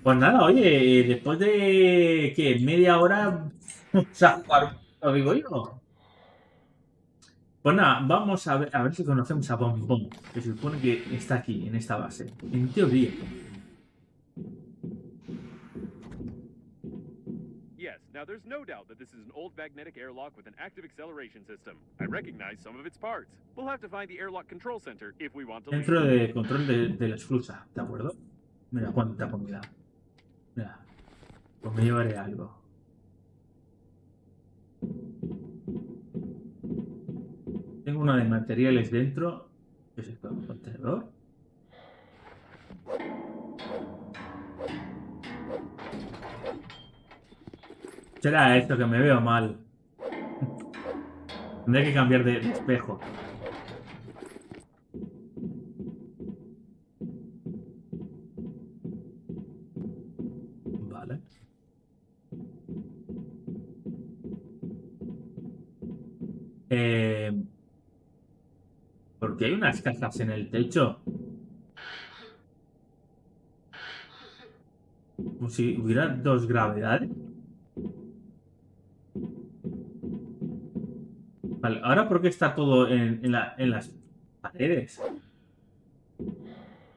Pues nada, oye, después de que media hora vamos a jugar, lo digo yo. Pues nada, vamos a ver si conocemos a Bombon, que se supone que está aquí, en esta base. En teoría. Yes, now there's no doubt that this is an old magnetic airlock with an active acceleration system. I recognize some of its parts. We'll have to find the airlock control center if we want to leave. Centro de control de la esclusa, ¿de acuerdo? Mira, cuánta comida. Mira, pues me llevaré algo. Tengo una de materiales dentro. ¿Qué es esto? ¿Un contenedor? Será esto que me veo mal. Tendré que cambiar de espejo. Vale. Eh, ¿Por qué hay unas cajas en el techo? Como si hubiera dos gravedades. Vale, ahora ¿por qué está todo en las paredes?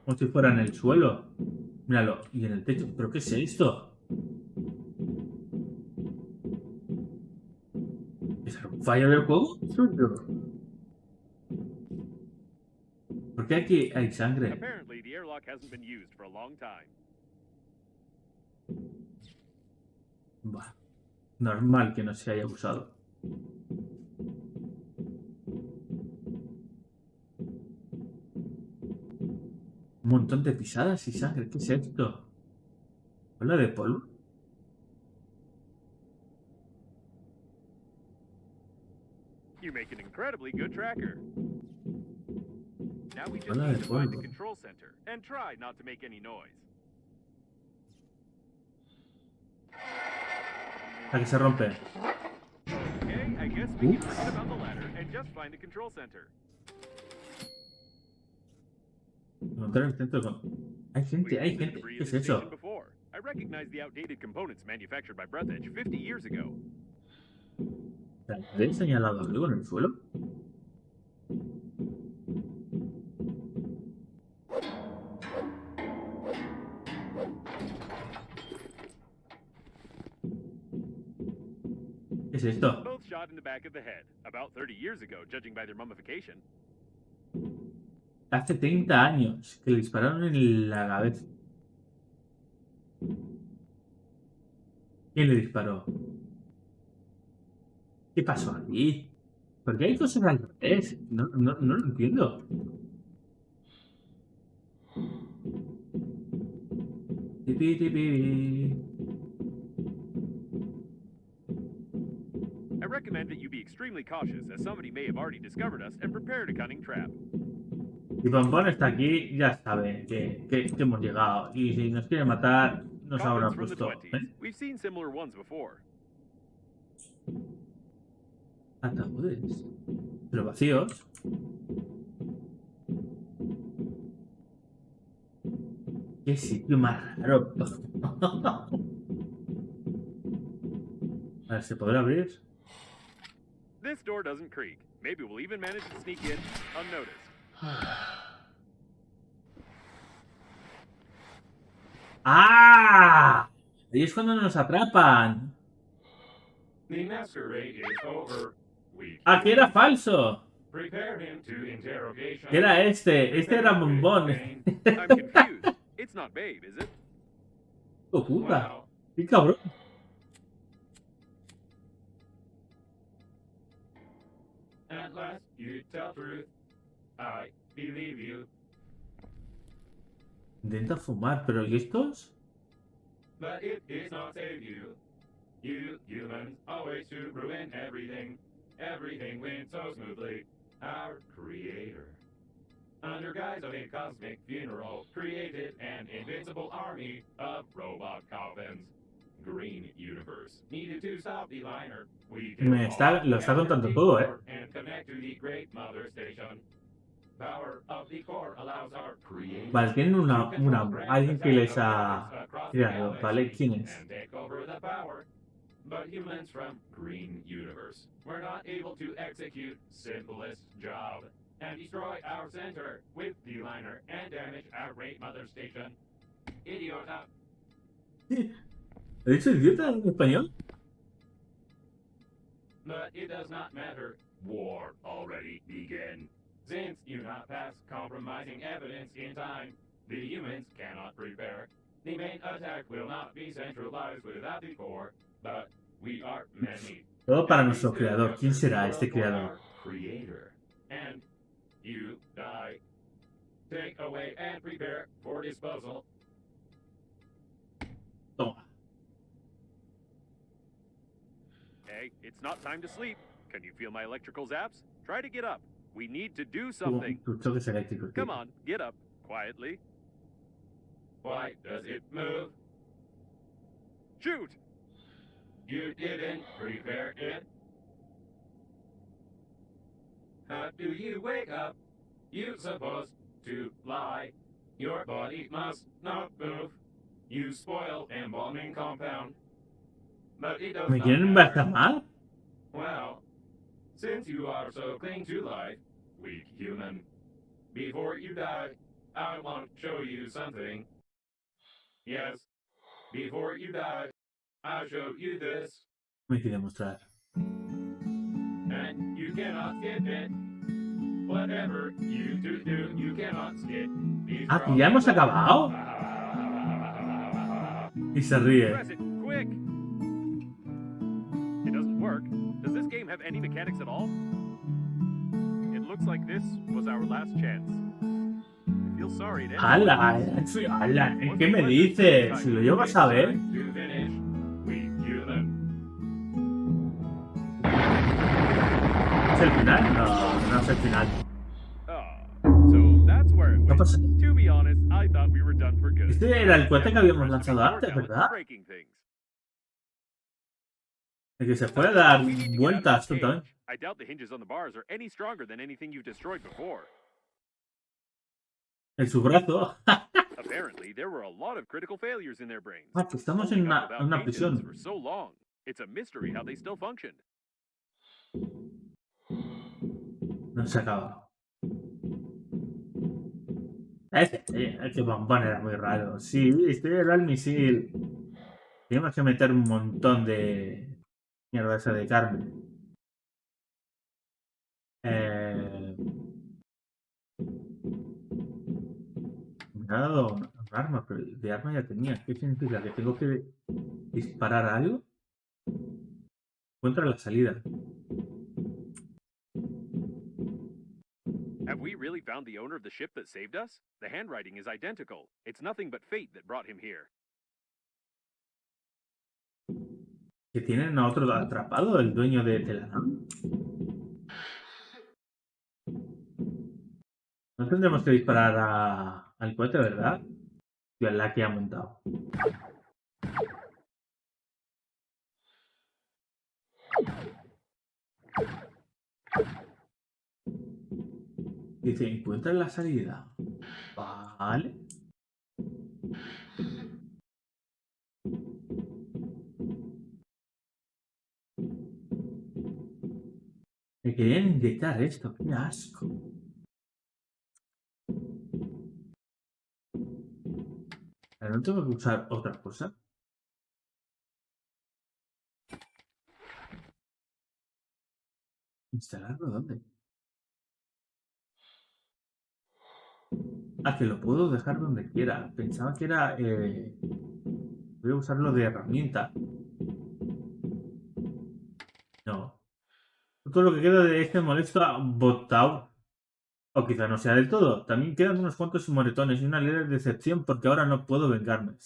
Como si fuera en el suelo. Míralo, y en el techo. ¿Pero qué es esto? ¿Es un fallo del juego? ¿Por qué aquí hay sangre? Apparently, the airlock hasn't been used for a long time. Bah, normal que no se haya usado. Un montón de pisadas y sangre. ¿Qué es esto? ¿Hola de polvo? You make an incredibly good tracker. Now we just Hola need de to find the polvo. control center and try not to make any noise. ¿A que se rompe? Okay, I guess we can forget about the ladder and just find the control center. Encontrar el centro con... Hay gente, We've hay seen the gente. debris ¿Qué of es this station eso? before. I recognize the outdated components manufactured by Breathedge 50 years ago. ¿Le he señalado algo en el suelo? ¿Qué es esto? Both shot in the back of the head, about 30 years ago, judging by their mummification. Hace 30 años que le dispararon en la cabeza. ¿Quién le disparó? ¿Qué pasó aquí? ¿Por qué hay cosas al revés? No lo entiendo. Tipi, tipi. I recommend that you be extremely cautious, as somebody may have already discovered us and prepared a cunning trap. Si Bombon está aquí, ya sabe que hemos llegado. Y si nos quiere matar, nos habrá Coffins from the puesto. 20s. We've seen similar ones before. Ataúdes. Pero vacíos. Qué sitio más raro. A ver, ¿se podrá abrir? This door doesn't creak. Maybe we'll even manage to sneak in unnoticed. ¡Ah! Ahí es cuando nos atrapan. The masquerade is over. ¡Ah, que era falso! Prepare him to interrogation. Que era este. Este era Bombón. I'm confused. It's not Babe, is it? ¡Oh, puta! Wow. ¡Qué cabrón! At last, you tell truth. I believe you. Intenta fumar, pero ¿y estos? But it is not save you. You humans always to ruin everything. Everything went so smoothly. Our creator, under guise of a cosmic funeral, created an invincible army of robot coffins. Green Universe needed to stop the liner. We Lo está contando todo, ¿eh? and connect to the Great Mother Station. Power of the core allows our creators Vale, tienen to una control grand alguien que les attack of ha planets across the creado, ¿vale? galaxy ¿Quién es? and take over the power. But humans from Green Universe were not able to execute simplest job and destroy our center with D-liner and damage our great mother station. Idiota. ¿He dicho idiota en español? But it does not matter. War already began. Since you not pass compromising evidence in time, the humans cannot prepare. The main attack will not be centralized without the core, but we are many. Todo para And we nuestro still creador. have ¿Quién to será work este for creador? our creator. And you die. Take away and prepare for disposal. Toma. Hey, it's not time to sleep. Can you feel my electrical zaps? Try to get up. We need to do something. Tus choques eléctricos. Come on, get up. Quietly. Why does it move? Shoot! You didn't prepare it. How do you wake up? You supposed to lie. Your body must not move. You spoil embalming compound. But it does ¿Me not quieren matter. embarazar mal? Well, since you are so cling to life, weak human, before you die, I want to show you something. Yes, before you die, I'll show you this, Me quiere mostrar. and you cannot skip it. Whatever you do, you cannot skip. These Ah, ¿que ya hemos acabado? Y se ríe. Press it, quick! It doesn't work. Does this game have any mechanics at all? It looks like this was our last chance. I feel sorry to ¡Hala! ¡Hala! ¿Qué me dices? Si lo llevas a ver. To finish, weak human. ¿Es el final? No, no es el final. So that's where it No went. pasa. To be honest, I thought we were done for good. Este era el cohete que habíamos Rest of lanzado me more antes, talent ¿verdad? breaking things. El que se puede dar We need to get out of vueltas this cage. totalmente. I doubt the hinges on the bars are any stronger than anything you've destroyed before. En su brazo. Apparently, there were a lot of critical failures in their brains. Ah, que estamos Holding en up una without prisión. maintenance for so long. It's a mystery how they still functioned. No se acaba. Que Bombon era muy raro. Sí, este era el misil. Tenemos que meter un montón de mierda esa de carne. Me ha dado un arma, pero de arma ya tenía. ¿Qué significa? ¿Que tengo que disparar algo? Encuentra la salida. Have we really found the owner of the ship that saved us? The handwriting is identical. It's nothing but fate that brought him here. ¿Que tienen a otro atrapado, el dueño de la nave? No tendremos que disparar al cohete, ¿verdad? Y a la que ha montado. Dice, encuentra la salida. Vale. Me querían inyectar esto, qué asco. ¿No tengo que usar otra cosa? ¿Instalarlo dónde? Ah, que lo puedo dejar donde quiera. Pensaba que era... voy a usarlo de herramienta. No. Todo lo que queda de este molesto botado. O quizá no sea del todo. También quedan unos cuantos moretones y una leve decepción porque ahora no puedo vengarme.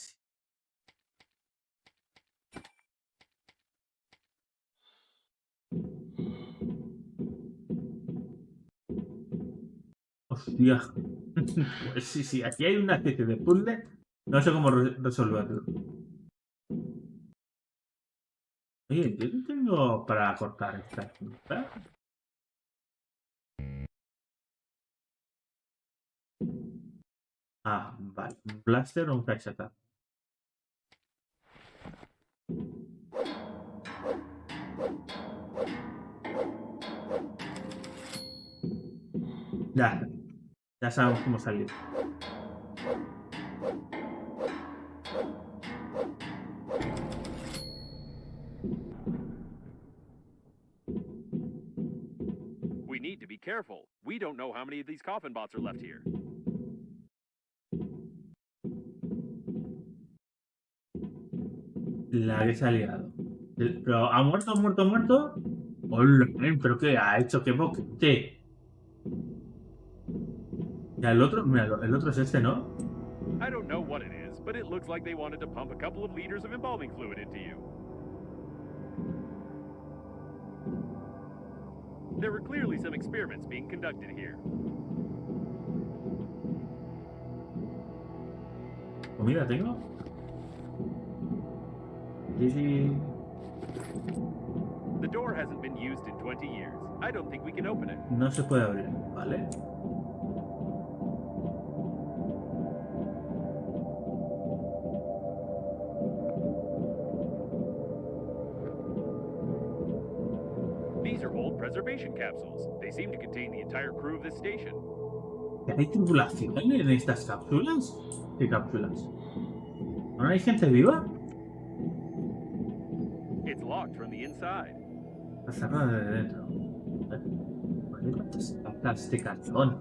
Hostia. Pues sí, aquí hay una especie de puzzle. No sé cómo resolverlo. Oye, yo no tengo para cortar esta punta. Ah, vale. ¿Un blaster o un flash attack? Ya sabemos cómo salir. We need to be careful. We don't know how many of these coffin bots are left here. La que se ha liado. Pero ha muerto. Hola, pero ¿qué ha hecho? ¡Qué boquete! Ya el otro, mira, el otro es este, ¿no? I don't know what it is, but it looks like they wanted to pump a couple of liters of embalming fluid into you. There were clearly some experiments being conducted here. ¿Comida tengo? Sí. The door hasn't been used in 20 years. I don't think we can open it. No se puede abrir, ¿vale? These are old preservation capsules. They seem to contain the entire crew of this station. ¿Hay tripulación en estas cápsulas? ¿Qué cápsulas? ¿Ahora hay gente viva? It's locked from the inside. Está cerrada de dentro. ¿Por qué cuántas cajas de cartón?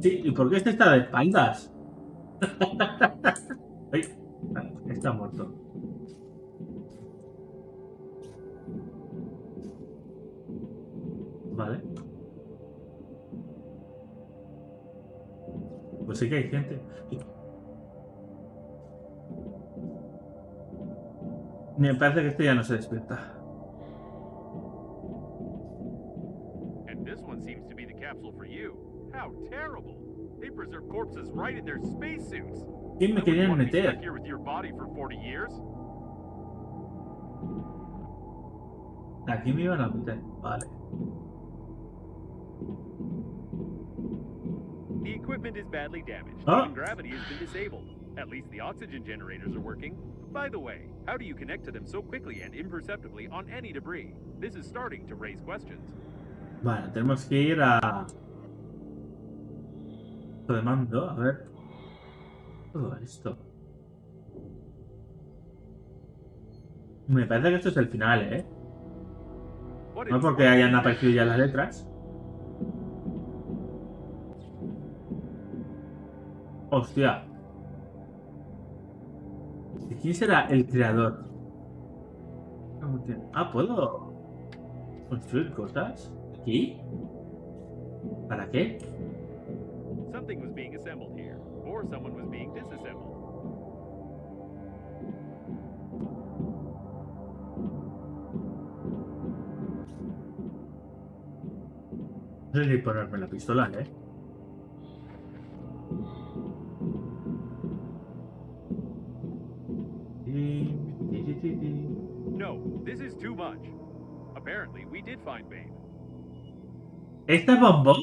Sí, ¿y por qué este está de espaldas? Ay, está muerto. Vale. Pues sí que hay gente. Me parece que este ya no se despierta. And this one seems to be the capsule for you. How terrible! They preserve corpses right in their spacesuits. ¿Quién me I wouldn't querían want to be meter? stuck here with your body for 40 years. Aquí me iban a meter. Vale. The equipment is badly damaged. Huh? Even gravity has been disabled. At least the oxygen generators are working. By the way, how do you connect to them so quickly and imperceptibly on any debris? This is starting to raise questions. Vale, tenemos que ir a... de mando, a ver. Todo esto. Me parece que esto es el final, ¿eh? What No in porque the world hayan is aparecido this? ya las letras. Hostia. ¿De quién será el creador? No entiendo. Ah, ¿puedo construir cosas? ¿Aquí? ¿Para qué? Something was being assembled here, or someone was being disassembled. No sé si ponerme la pistola, ¿eh? No, this is too much. Apparently, we did find Babe. ¿Esta es Bombon?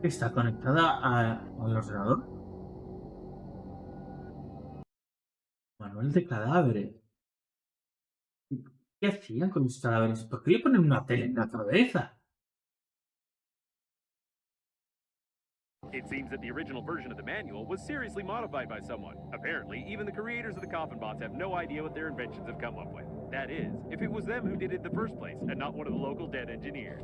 ¿Está conectada al ordenador? Manual de cadáveres. ¿Qué hacían con los cadáveres? ¿Por qué le ponen una tele en la cabeza? It seems that the original version of the manual was seriously modified by someone. Apparently, even the creators of the coffin bots have no idea what their inventions have come up with. That is, if it was them who did it in the first place, and not one of the local dead engineers.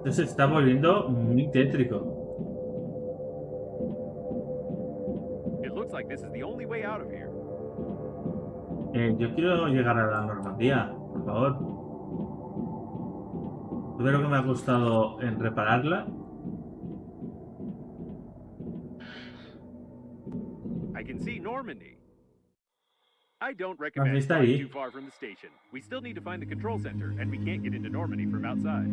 Esto se está volviendo muy tétrico. It looks like this is the only way out of here. Yo quiero llegar a la Normandía, por favor. Todo lo que me ha costado en repararla. I can see Normandy. I don't Así recommend está flying ahí. too far from the station. We still need to find the control center, and we can't get into Normandy from outside.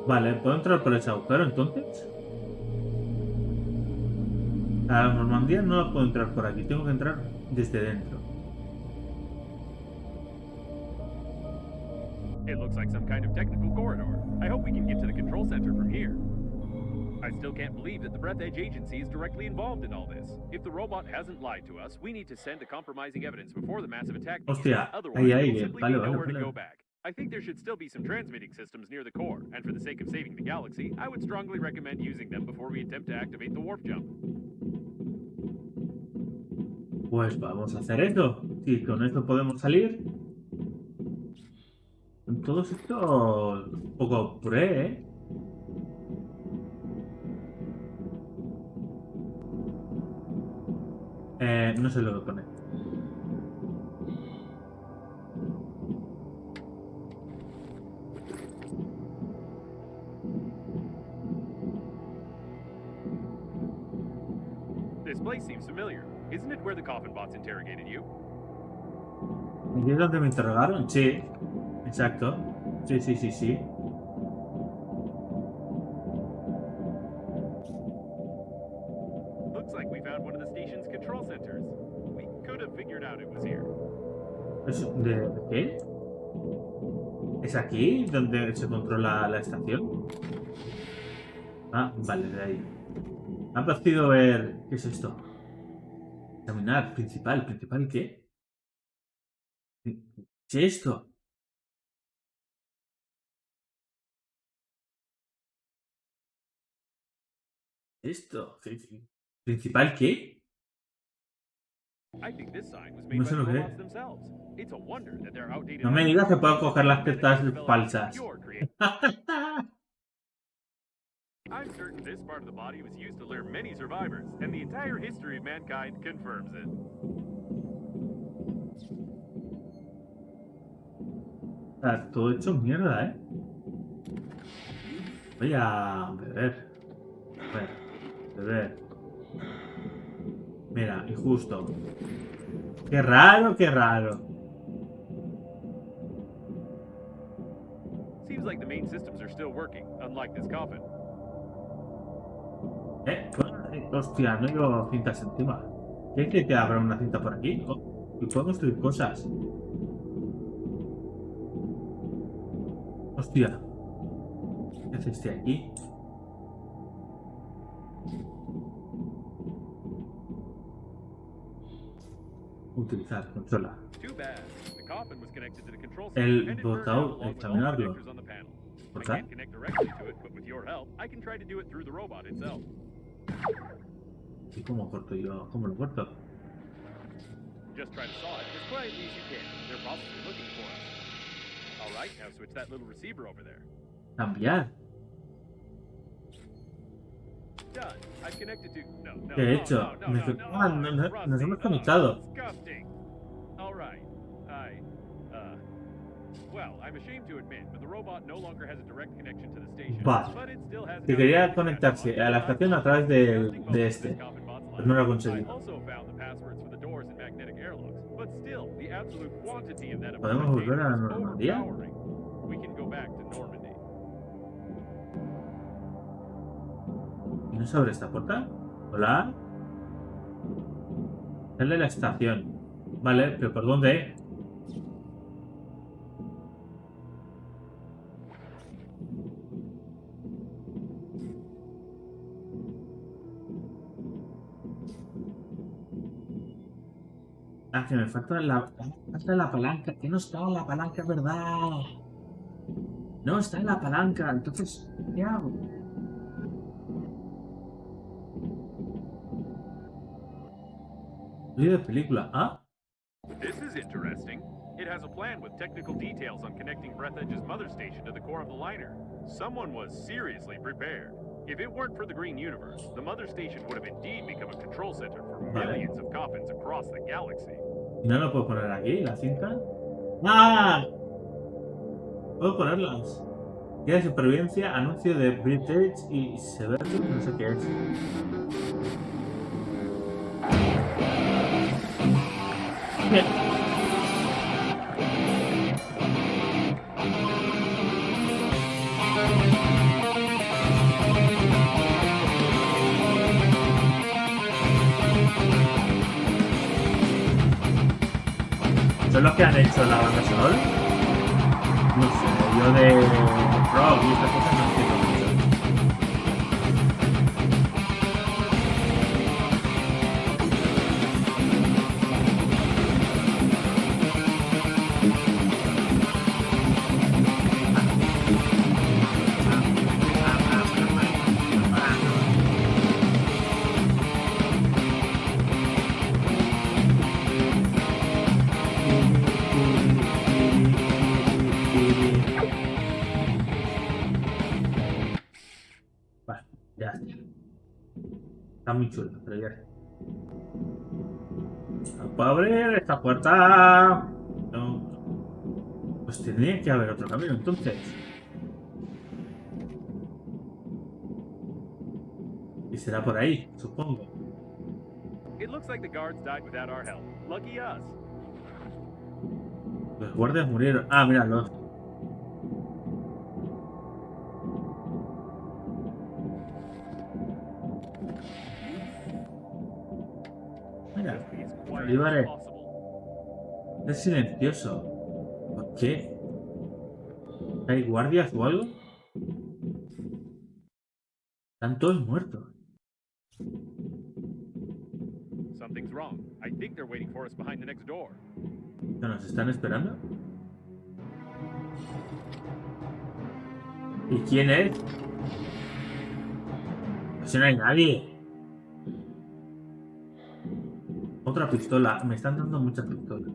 Vale, ¿puedo entrar por ese agujero entonces? A la Normandía no la puedo entrar por aquí, tengo que entrar desde dentro. It looks like some kind of technical corridor. I hope we can get to the control center from here. I still can't believe that the Breathedge agency is directly involved in all this. If the robot hasn't lied to us, we need to send the compromising evidence before the massive attack begins. Hostia, Otherwise, ahí, there ahí, will simply vale, be vale, nowhere to vale. go back. I think there should still be some transmitting systems near the core, and for the sake of saving the galaxy, I would strongly recommend using them before we attempt to activate the warp jump. Pues vamos a hacer eso. Si con esto podemos salir. Todo esto un poco pre, ¿eh? No sé lo que pone. This place seems familiar. Isn't it where the coffin bots interrogated you? ¿Aquí es donde me interrogaron? Sí, exacto. Sí, sí, sí, sí. Looks like we found one of the station's control centers. We could have figured out it was here. ¿De qué? ¿Es aquí donde se controla la estación? Ah, vale, de ahí. Me ha parecido ver... ¿Qué es esto? Examinar, principal. ¿Principal qué? ¿Qué es esto? ¿Esto? ¿Principal qué? I think this sign was made No by sé the lo que robots es. themselves. It's a wonder that their outdated No me digas que puedo coger las tetas falsas. I'm certain this part of the body was used to lure many survivors, and the entire history of mankind confirms it. Está todo hecho mierda, ¿eh? Voy a beber. Beber. Mira, injusto. Qué raro, qué raro. Seems like the main systems are still working, unlike this coffin. Hostia, no llevo cintas encima. ¿Quieres que abra una cinta por aquí? Oh, y puedo construir cosas. Hostia. ¿Qué hace este aquí? Utilizar, consola. Too bad. The coffin was connected to the control El center and it burned botón, out along with all the examinarlo. connectors on the panel. ¿Por I qué? can't connect directly to it, but with your help, I can try to do it through the robot itself. ¿Y cómo corto yo? ¿Cómo lo corto? Just try to saw it as quietly as you can. They're possibly looking for us. All right, now switch that little receiver over there. Cambiar. Done. I've connected to... No, ¿Qué he hecho? Nos hemos conectado. Disgusting. All right. Well, I'm ashamed to admit, but the robot no longer has a direct connection to the station. Vale. But it still has... Que quería conectarse a la estación a través de este. Pues no lo he I conseguido. also found the passwords for the doors and magnetic airlocks, but still, the absolute quantity of that ¿Podemos volver a la is Normandía? overpowering. We can go back to Normandy. ¿Y no se abre esta puerta? ¿Hola? El de la estación. Vale, pero ¿por dónde? Ah, que me falta la palanca. Que no está en la palanca, ¿verdad? No está en la palanca. Entonces, ¿qué hago? Vídeo de película. ¿Ah? This is interesting. It has a plan with technical details on connecting Breathedge's mother station to the core of the liner. Someone was seriously prepared. If it weren't for the green universe, the mother station would have indeed become a control center for millions of coffins across the galaxy. ¿No lo puedo poner aquí, la cinta? ¡Ah! Puedo ponerlas. Guía de supervivencia, anuncio de Breathedge y Severus, no sé qué es. ¿Son los que han hecho la banda sonora? No sé, yo de rock y estas cosas no entiendo mucho. Vale, ya está. Está muy chulo, pero ya está. No puedo abrir esta puerta. No. Pues tendría que haber otro camino, entonces. Y será por ahí, supongo. It looks like the guards died without our help. Lucky us. Los guardias murieron. Ah, mira, los. Mira, Just be as quiet as Olivares, possible. es silencioso. ¿Por qué? ¿Hay guardias o algo? Están todos muertos. Something's wrong. I think they're waiting for us behind the next door. ¿Que nos están esperando? ¿Y quién es? Si no hay nadie. Otra pistola. Me están dando muchas pistolas.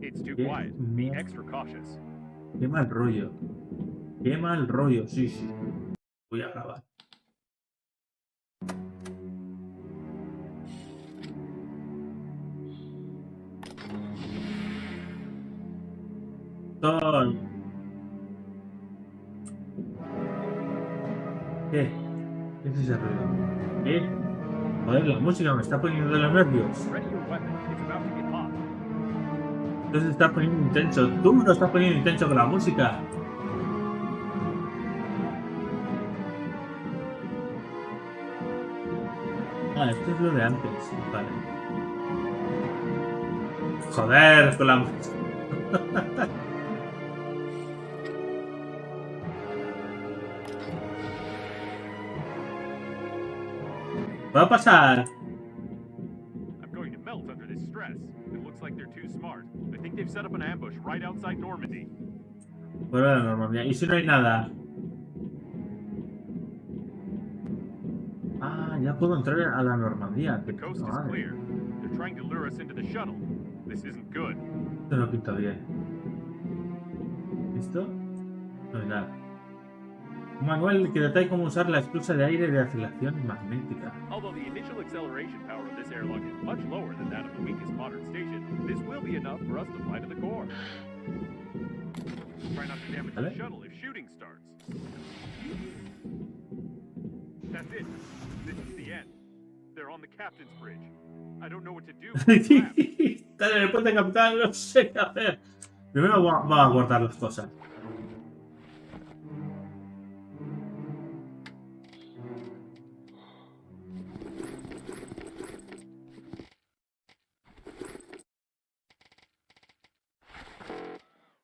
It's too ¿Qué? quiet. Be extra cautious. Qué mal rollo. Qué mal rollo. Sí, sí. Voy a grabar. Ton. ¿Qué? ¿Qué es ese ruido? ¿Qué? Joder, la música me está poniendo de los nervios. Ready your weapon. It's about to get hot. Entonces está poniendo intenso. Tú me lo estás poniendo intenso con la música. Ah, esto es lo de antes. Vale. Joder, con la música. ¿Puedo pasar? I'm going to melt under this stress. It looks like they're too smart. I think they've set up an ambush right outside Normandy. Fuera de la normalidad. ¿Y si no hay nada? Ah, ya puedo entrar a la Normandía. The coast is clear. They're trying to lure us into the shuttle. This isn't good. Esto no pinta bien. ¿Listo? No hay nada. Un manual que detalla cómo usar la esclusa de aire de aceleración magnética. Although the initial acceleration power of this airlock is much lower than that of the weakest modern station, this will be enough for us to fly to the core. Try not to damage the shuttle if shooting starts. That's it. This is the end. They're on the captain's bridge. I don't know what to do. Están en el puente capital, no sé qué hacer. Primero vamos a guardar las cosas.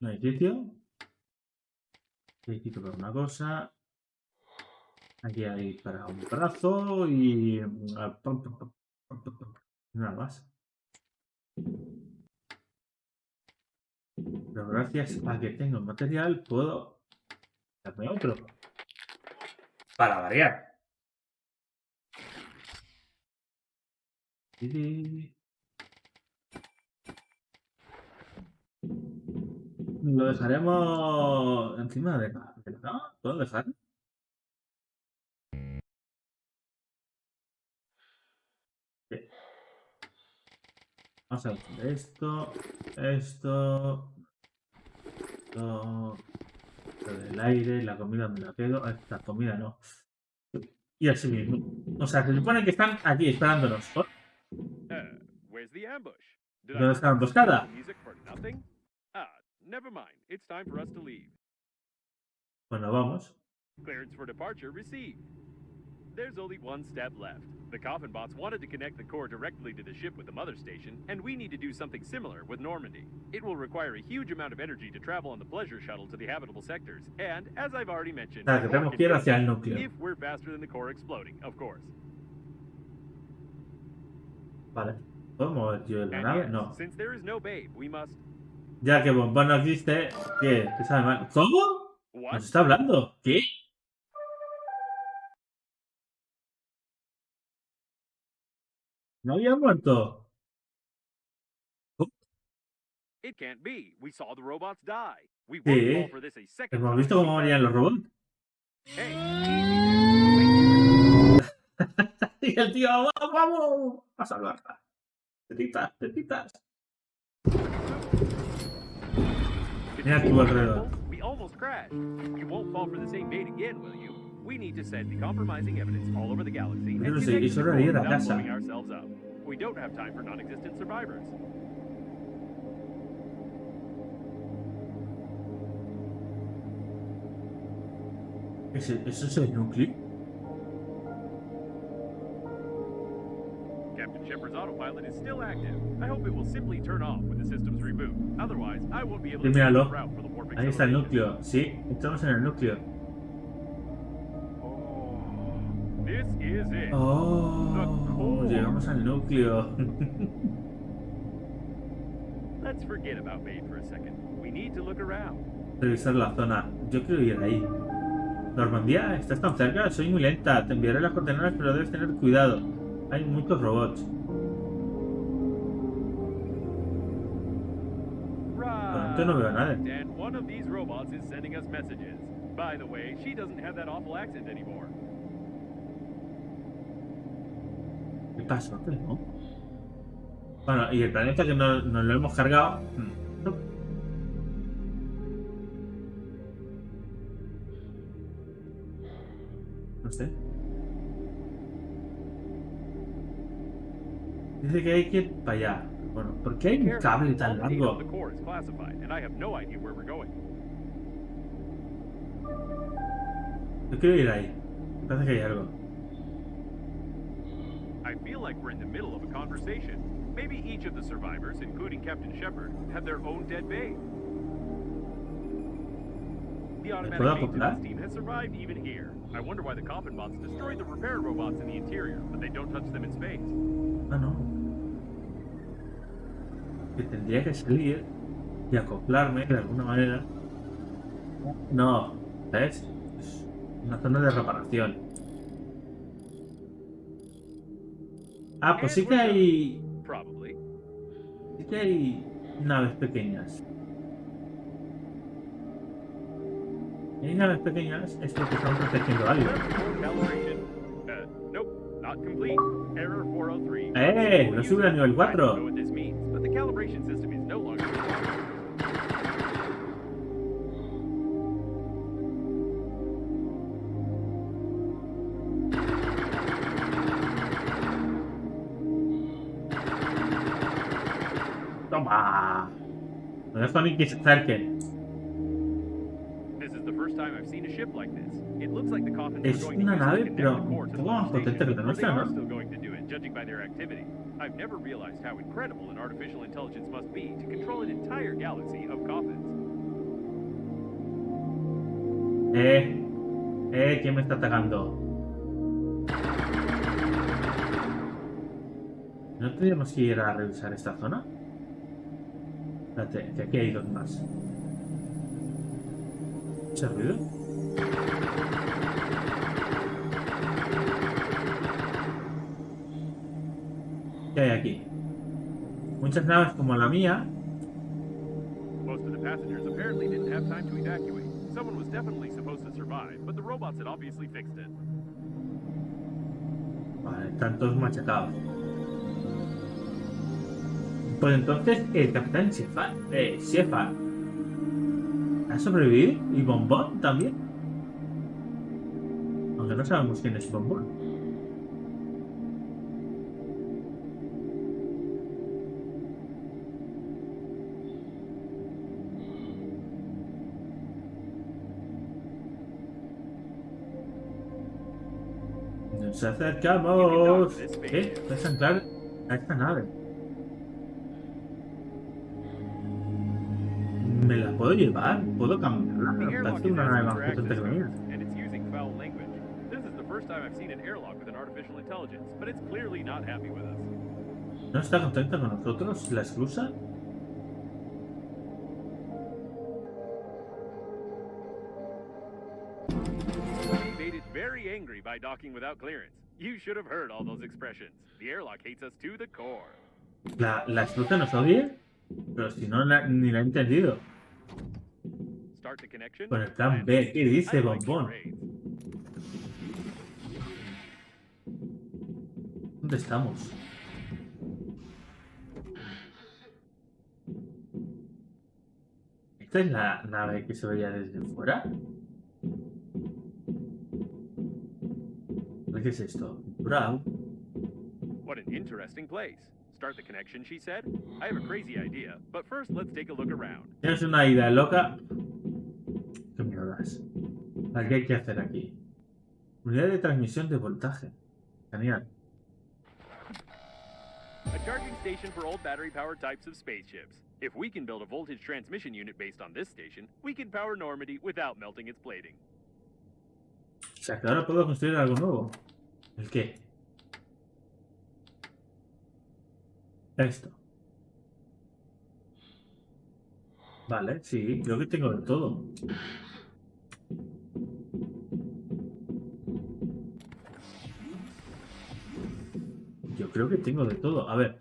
No hay sitio. Hay sitio para una cosa. Aquí hay para un brazo y nada más. Pero gracias a que tengo material puedo darme otro. Para variar. Lo dejaremos encima de la... ¿No? ¿Puedo dejar? Sí. Vamos a ver esto, lo del aire, la comida me la quedo, esta comida no. Y así mismo. O sea, se supone que están aquí esperándonos. ¿Oh? Where's the ambush? Did ¿Dónde está la emboscada? music for nothing? Ah, never mind. It's time for us to leave. Bueno, vamos. Clearance for departure received. There's only one step left. The coffin bots wanted to connect the core directly to the ship with the mother station, and we need to do something similar with Normandy. It will require a huge amount of energy to travel on the pleasure shuttle to the habitable sectors, and, as I've already mentioned, O sea, que core tenemos can que ir take hacia el it, núcleo. if we're faster than the core exploding, of course. Vale. ¿Puedo mover yo la And nave? yes, No. since there is no babe, we must... Ya que Bombon no existe, ¿qué? ¿Qué sabe mal? ¿Cómo? What? ¿Nos está hablando? ¿Qué? ¿No había muerto? It can't be. We saw the robots die. We won't Sí. fall for this a second ¿Hemos time. visto cómo morían los robots? Hey, easy there. We'll make you Y el tío, ¡vamos, vamos! A salvarla. Tetitas, tetitas. Mira a tu alrededor. We almost crashed. You won't fall for the same bait again, will you? We need to send the compromising evidence all over the galaxy and Pero sí, connect y to the solo core ir a without casa. blowing ourselves up. We don't have time for non-existent survivors. ¿Eso es el núcleo? Captain Shepard's autopilot is still active. I hope it will simply turn off when the systems reboot. Otherwise, I won't be able to Sí, change míralo. the route for the warp Ahí está el acceleration. núcleo. Sí, estamos en el núcleo. Oh, this is it. Oh, llegamos al núcleo. Let's forget about Bait for a second. We need to look around. Revisar la zona. Yo quiero ir ahí. Normandía, ¿estás tan cerca? Soy muy lenta. Te enviaré las coordenadas, pero debes tener cuidado. Hay muchos robots. Right. Yo no veo a nadie. And one of these robots is sending us messages. By the way, she doesn't have that awful accent anymore. ¿Qué pasó? ¿No? Bueno, y el planeta que nos lo hemos cargado. No. No sé. Dice que hay que ir para allá. Bueno, ¿por qué hay un cable tan All the data on largo? the core is classified, and I have no idea where we're going. Yo quiero ir ahí. Me parece que hay algo. I feel like we're in the middle of a conversation. Maybe each of the survivors, including Captain Shepard, have their own dead babe. The automatic ¿Puedo maintenance acoplar? team has survived even here. I wonder why the coffin bots destroyed the repair robots in the interior, but they don't touch them in space. Ah, no. Que tendría que salir y acoplarme de alguna manera. No, ¿ves? Es una zona de reparación. Ah, pues sí que hay. Probably. Sí que hay naves pequeñas. Si hay naves pequeñas, es porque están protegiendo algo. Calibration. Nope, not complete. Error 403. Lo sube a nivel I don't know 4. what this means, but the calibration system is no longer responding. Toma. No dejo ni que se acerquen. This is the first time I've seen a ship like this. It looks like the coffins Es are going to una use it to nave, connect pero the core to un the poco más mother potente que station, la or they nuestra, are ¿no? still going to do it, judging by their activity. I've never realized how incredible an artificial intelligence must be to control an entire galaxy of coffins. ¿Quién me está atacando? ¿No tendríamos que ir a revisar esta zona? Espérate, que aquí hay dos más. ¿Ese ruido? ¿Qué hay aquí? Muchas naves como la mía. Most of the passengers apparently didn't have time to evacuate. Someone was definitely supposed to survive, but the robots had obviously fixed it. Vale, están todos machacados. Pues entonces el capitán Shepard ha sobrevivido y Bombon también. Aunque no sabemos quién es Bombon. No Nos acercamos. Puedes entrar a esta nave. ¿Me la puedo llevar? ¿Puedo cambiarla? The airlock Parece is una as nave más interactive potente as que la mía. ours, and it's using foul language. This is the first time I've seen an airlock with an artificial intelligence, but it's clearly not happy with us. ¿No está contenta con nosotros? ¿La excusa? We made it very angry by docking without clearance. You should have heard all those expressions. The airlock hates us to the core. ¿La excusa nos odia? Pero si no, ni la he entendido. Start the connection. Con el plan B, ¿qué dice I like Bombón? charades. ¿Dónde estamos? ¿Esta es la nave que se veía desde fuera? ¿Qué es esto? Bravo. What an interesting place. Start the connection, she said. I have a crazy idea, but first let's take a look around. Tienes una idea loca. ¿Qué mierdas? ¿Qué hay que hacer aquí? Unidad de transmisión de voltaje. Genial. A charging station for old battery-powered types of spaceships. If we can build a voltage transmission unit based on this station, we can power Normandy without melting its plating. O sea, que ahora puedo construir algo nuevo. ¿El qué? Esto. Vale, sí, creo que tengo de todo. Yo creo que tengo de todo. A ver.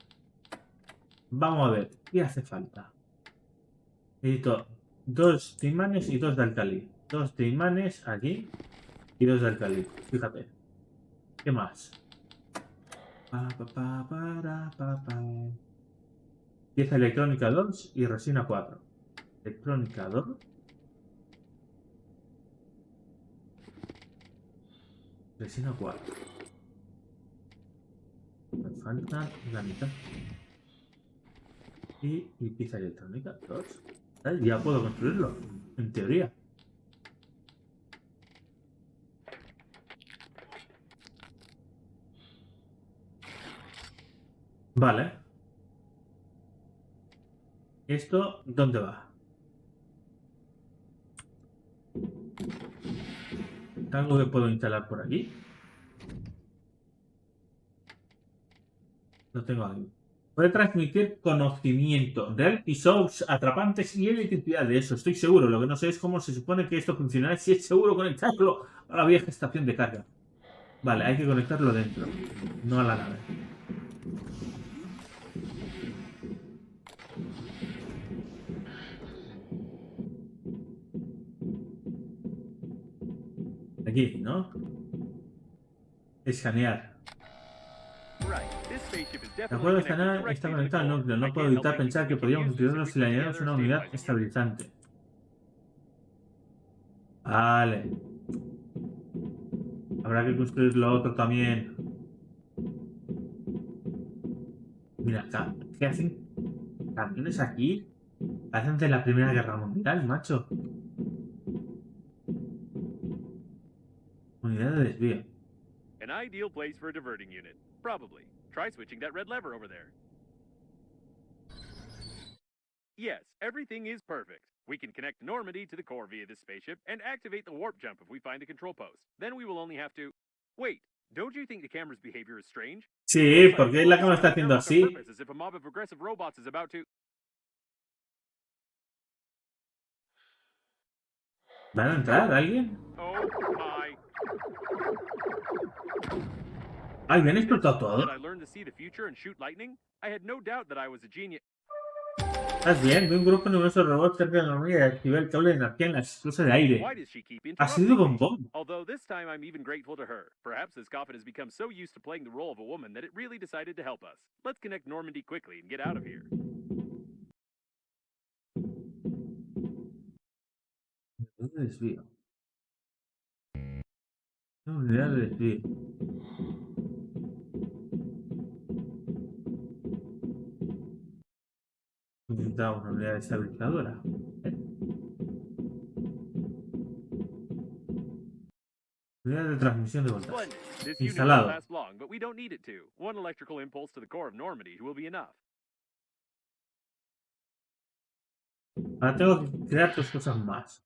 Vamos a ver. ¿Qué hace falta? Necesito 2 de imanes y 2 de alcalí. 2 de imanes aquí y 2 de alcalí. Fíjate. ¿Qué más? Pieza electrónica 2 y resina 4. Electrónica 2. Resina 4. Me falta la mitad. Y pieza electrónica 2. Ya puedo construirlo, en teoría. Vale. ¿Esto dónde va? ¿Algo que puedo instalar por aquí? No tengo algo. Puede transmitir conocimiento, reality shows atrapantes y electricidad. De eso estoy seguro. Lo que no sé es cómo se supone que esto funcionará. Si es seguro conectarlo a la vieja estación de carga. Vale, hay que conectarlo dentro, no a la nave. Aquí, ¿no? Escanear. De acuerdo, escanear está conectado al núcleo. No puedo evitar pensar que podríamos utilizarlo si le añadimos una unidad estabilizante. Vale. Habrá que construir lo otro también. Mira, acá. ¿Qué hacen camiones aquí? Hacen de la Primera Guerra Mundial, macho. Unidad de desvío. An ideal place for a diverting unit. Probably. Try switching that red lever over there. Yes, everything is perfect. We can connect Normandy to the core via this spaceship and activate the warp jump if we find a control post. Then we will only have to... Wait, don't you think the camera's behavior is strange? Sí, porque la cámara está haciendo así. As if a mob of aggressive robots is about to... ¿Van a entrar alguien? Oh my. Ay, ¿me han explotado todo? Did I learn to see the future and shoot lightning? I had no doubt that I was a genius. ¿Estás bien? Vi un grupo numeroso de robots cerca de la hormiga y activé el cable de energía en la esclusa de aire. Why does she keep Ha sido interrupting me? Bombón. Although this time I'm even grateful to her. Perhaps this coffin has become so used to playing the role of a woman that it really decided to help us. Let's connect Normandy quickly and get out of here. Unidad de desvío. Unidad de desvío. Necesitamos una unidad estabilizadora. Unidad de transmisión de voltaje. Splendid. This unit won't Instalado. last long, but we don't need it to. One electrical impulse to the core of Normandy will be enough. Ahora tengo que crear dos cosas más.